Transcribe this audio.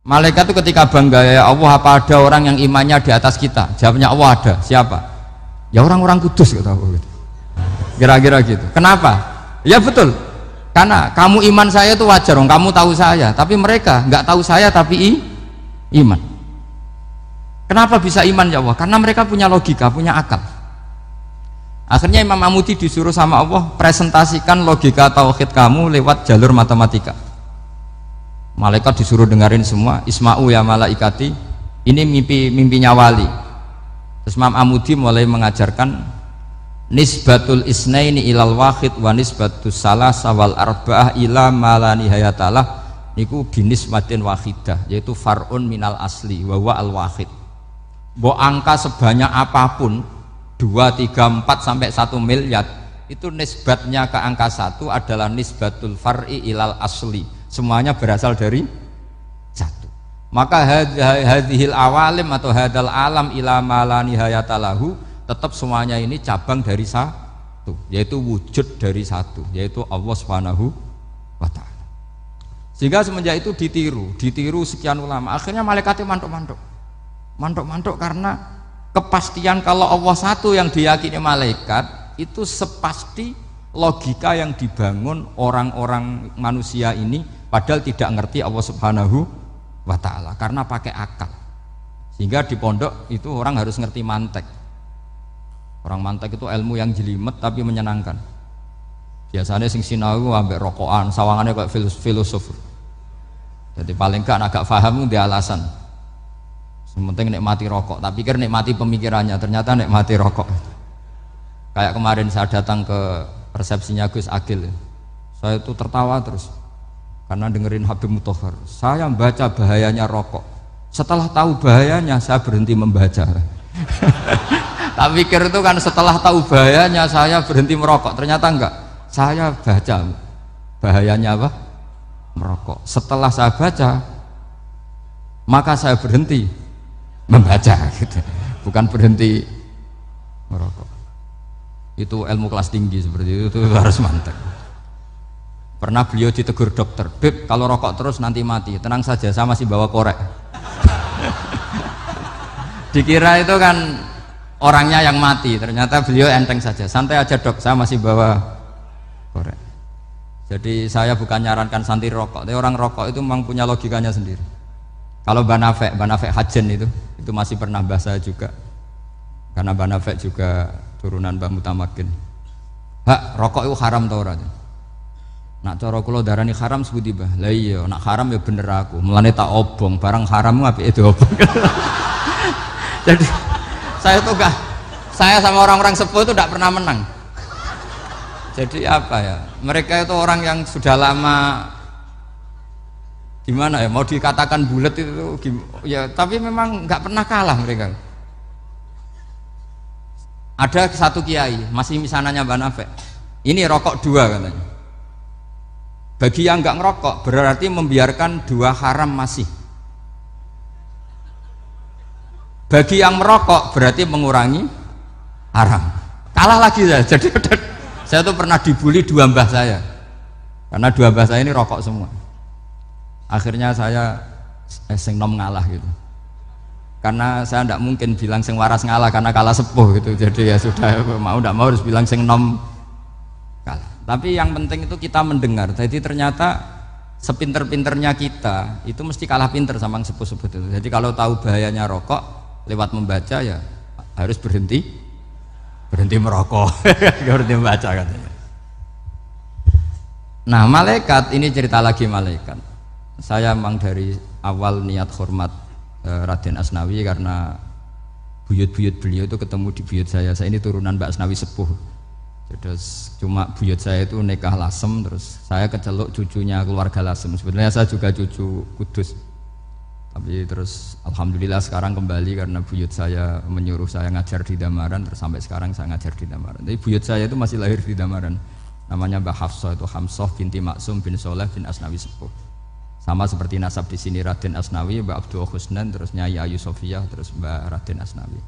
Malaikat itu ketika bangga, ya Allah, apa ada orang yang imannya di atas kita? Jawabnya Allah ada. Siapa? Ya orang-orang kudus, kata Allah gitu. Kira-kira gitu. Kenapa? Ya betul. Karena kamu iman saya itu wajar, kamu tahu saya, tapi mereka nggak tahu saya tapi iman. Kenapa bisa iman ya Allah? Karena mereka punya logika, punya akal. Akhirnya Imam Amudi disuruh sama Allah presentasikan logika tauhid kamu lewat jalur matematika. Malaikat disuruh dengerin semua. Isma'u ya malaikati, ini mimpinya wali. Terus Imam Amudi mulai mengajarkan nisbatul isnaini ilal wahid wa nisbatus salasa wal arba'ah ila ma la nihayatalah niku binisbatin wahidah, yaitu far'un minal asli wa huwa al wahid. Mbok angka sebanyak apapun 2, 3, 4 sampai 1 miliar itu nisbatnya ke angka 1 adalah nisbatul far'i ilal asli, semuanya berasal dari 1. Maka hadhil awalim atau hadal alam ila ma la nihayatalahu, tetap semuanya ini cabang dari 1, yaitu wujud dari 1, yaitu Allah Subhanahu wa ta'ala. Sehingga semenjak itu ditiru sekian ulama, akhirnya malaikatnya mantuk karena kepastian kalau Allah satu yang diyakini malaikat itu sepasti logika yang dibangun orang-orang manusia ini, padahal tidak ngerti Allah Subhanahu wa ta'ala karena pakai akal. Sehingga di pondok itu orang harus ngerti mantek. Orang mantek itu ilmu yang jelimet tapi menyenangkan. Biasanya sing sinau ambek rokokan, sawangannya kayak filosof. Jadi paling gak agak paham dia alasan. Penting nikmati rokok, tak pikir nikmati pemikirannya, ternyata nikmati rokok. Kayak kemarin saya datang ke resepsinya Gus Agil, saya itu tertawa terus karena dengerin Habib Mutahar. Saya membaca bahayanya rokok, setelah tahu bahayanya saya berhenti membaca. Tak pikir itu kan setelah tahu bahayanya saya berhenti merokok, ternyata enggak. Saya baca bahayanya apa? Merokok. Setelah saya baca, maka saya berhenti membaca gitu. Bukan berhenti merokok. Itu ilmu kelas tinggi seperti itu harus mantap. Pernah beliau ditegur dokter, "Beb, kalau rokok terus nanti mati." "Tenang saja, saya masih bawa korek." Dikira itu kan orangnya yang mati, ternyata beliau enteng saja. "Santai aja dok, saya masih bawa korek." Jadi saya bukan nyarankan santai rokok, tapi orang rokok itu memang punya logikanya sendiri. Kalau Banafek Hajen itu masih pernah bahasa juga, karena Banafek juga turunan Mbah Mutamakin. "Hak, rokok itu haram tau ora?" "Nak cara kula darani haram sebuti Mbah." "Lah iya, nak haram ya bener aku. Mulane tak obong, barang haram apike diobong." Jadi saya sama orang-orang sepuh itu tidak pernah menang. Jadi apa ya? Mereka itu orang yang sudah lama, gimana ya, mau dikatakan bulat itu ya, tapi memang nggak pernah kalah mereka. Ada satu kiai masih misananya Banafek, ini rokok 2 katanya. Bagi yang nggak ngerokok berarti membiarkan 2 haram masih. Bagi yang merokok berarti mengurangi haram. Kalah lagi saya. Jadi saya tuh pernah dibully 2 mbah saya karena 2 mbah saya ini rokok semua. Akhirnya saya sing nom ngalah gitu, karena saya tidak mungkin bilang sing waras ngalah karena kalah sepuh gitu. Jadi ya sudah, mau tidak mau harus bilang sing nom kalah. Tapi yang penting itu kita mendengar. Jadi ternyata sepinter-pinternya kita itu mesti kalah pinter sama yang sepuh-sepuh itu. Jadi kalau tahu bahayanya rokok lewat membaca ya harus berhenti merokok. Berhenti membaca katanya. Nah malaikat ini cerita lagi malaikat. Saya memang dari awal niat hormat Raden Asnawi karena buyut-buyut beliau itu ketemu di buyut saya. Saya ini turunan Mbak Asnawi sepuh. Terus cuma buyut saya itu nikah Lasem, terus saya keceluk cucunya keluarga Lasem. Sebenarnya saya juga cucu Kudus. Tapi terus alhamdulillah sekarang kembali karena buyut saya menyuruh saya ngajar di Damaran, terus sampai sekarang saya ngajar di Damaran. Tapi buyut saya itu masih lahir di Damaran. Namanya Mbak Hafsah, itu Hamsah binti Maksum bin Soleh bin Asnawi sepuh. Sama seperti nasab di sini Raden Asnawi, Mbak Abdul Husnan, terus Nyai Ayu Sofiyah, terus Mbak Raden Asnawi.